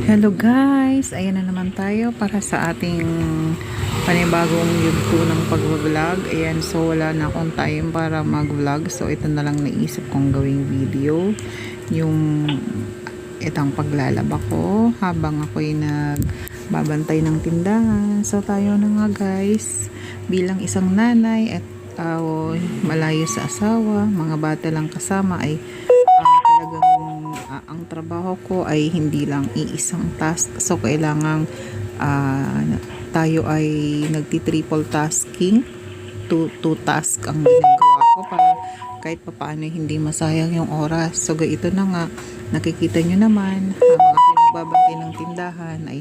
Hello guys! Ayan na naman tayo para sa ating panibagong yugto ng pag-vlog. Ayan, so wala na akong time para mag-vlog. So ito na lang naisip kong gawing video. Yung itang paglalaba ko habang ako'y nagbabantay ng tindahan. So tayo na nga guys, bilang isang nanay at malayo sa asawa, mga bata lang kasama ay talagang ang trabaho ko ay hindi lang iisang task. So kailangang tayo ay nagti-triple tasking, two task ang ginagawa ko para kahit papaano hindi masayang yung oras. So ito na nga, nakikita nyo naman habang ako nagbabantay ng tindahan ay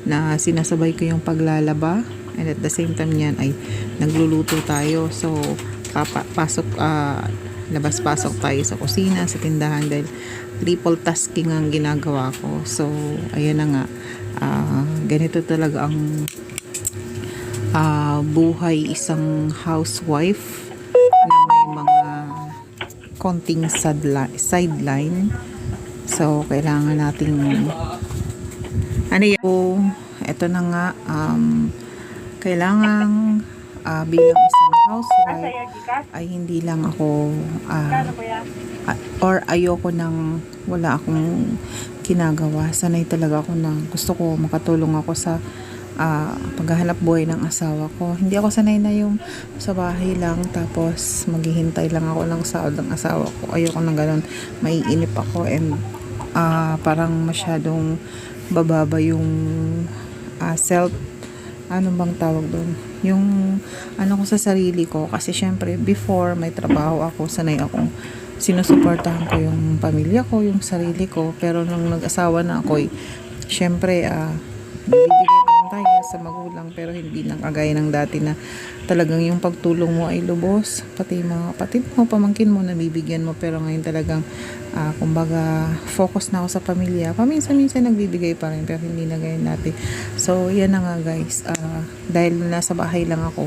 na sinasabay ko yung paglalaba, and at the same time yan ay nagluluto tayo. So pasok labas-pasok tayo sa kusina, sa tindahan, dahil triple tasking ang ginagawa ko. So ayan na nga, ganito talaga ang buhay isang housewife na may mga konting sideline. So kailangan nating ito na nga, kailangan bilang isang housewife ay hindi lang ako or ayoko nang wala akong ginagawa. Sanay talaga ako na gusto ko makatulong ako sa paghahanap buhay ng asawa ko. Hindi ako sanay na yung sa bahay lang tapos maghihintay lang ako ng sahod ng asawa ko. Ayoko nang ganun, maiinip ako, and parang masyadong bababa yung self, ano bang tawag doon, yung ano ko sa sarili ko. Kasi syempre before may trabaho ako, sanay akong sinusuportahan ko yung pamilya ko, yung sarili ko. Pero nung nag-asawa na ako, syempre bibigay pa rin tayo sa magulang, pero hindi lang kagaya ng dati na talagang yung pagtulong mo ay lubos, pati mga kapatid mo, pamangkin mo, nabibigyan mo. Pero ngayon talagang kumbaga focus na ako sa pamilya. Paminsan-minsan nagbibigay pa rin, pero hindi na ganyan natin. So yan na nga guys, dahil nasa bahay lang ako,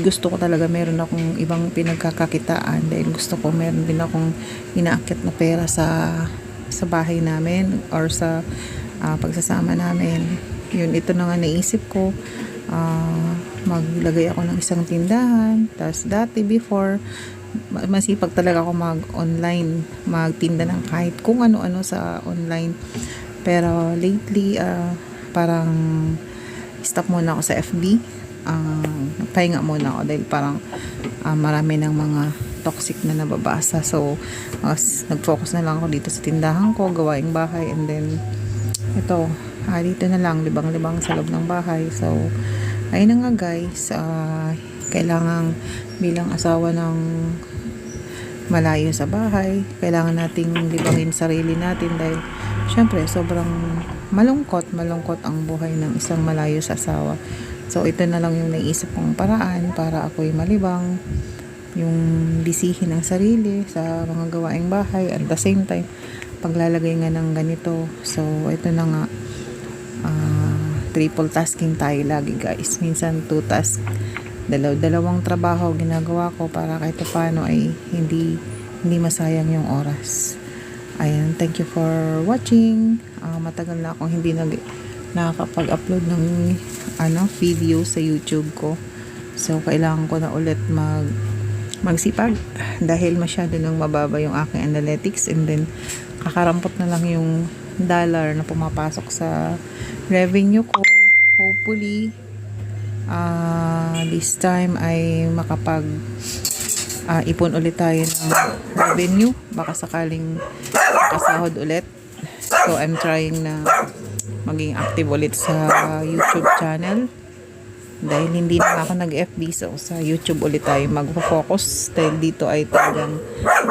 gusto ko talaga meron akong ibang pinagkakakitaan, dahil gusto ko meron din akong inaakit na pera sa bahay namin or sa pagsasama namin. Yun, ito na nga naisip ko, maglagay ako ng isang tindahan. Tapos dati before, masipag talaga ako mag-online, magtinda ng kahit kung ano-ano sa online. Pero lately, parang stop muna ako sa FB. Pahinga muna ako dahil parang marami ng mga toxic na nababasa. So nag-focus na lang ako dito sa tindahan ko, gawaing bahay, and then ito, dito na lang, libang-libang sa loob ng bahay. So ayun na nga guys, kailangan bilang asawa ng malayo sa bahay, kailangan nating libangin sarili natin, dahil syempre sobrang malungkot ang buhay ng isang malayo sa asawa. So ito na lang yung naisip kong paraan para ako'y malibang, yung bisihin ang sarili sa mga gawaing bahay, at the same time paglalagay nga ng ganito. So ito na nga, triple tasking tayo lagi guys. Minsan two task, dalawang trabaho ginagawa ko para kahit paano ay hindi masayang yung oras. Ayan, thank you for watching. Matagal na akong hindi nakakapag-upload ng video sa YouTube ko. So kailangan ko na ulit magsipag dahil masyado nang mababa yung aking analytics, and then kakarampot na lang yung dollar na pumapasok sa revenue ko. Hopefully this time ay makapag ipon ulit tayo ng revenue, baka sakaling makasahod ulit. So I'm trying na maging active ulit sa YouTube channel, dahil hindi na ako nag-FB. So sa YouTube ulit tayo magpo-focus, dahil dito ay talagang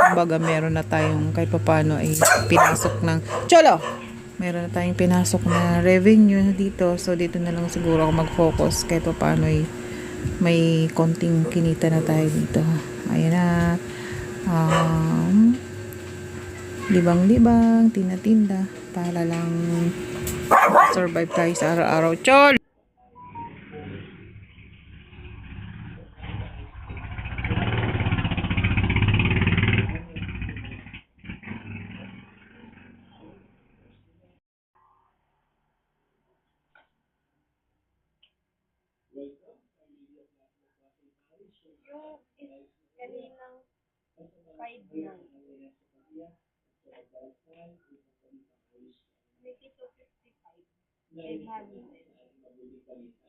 kumbaga meron na tayong kahit paano ay pinasok ng meron na tayong pinasok na revenue dito. So dito na lang siguro ako mag-focus, kahit paano ay may konting kinita na tayo dito. Ayan na, libang-libang, tinda-tinda para lang survive tayo sa araw-araw. Yung is kaninang 5 lang. May 255. 500.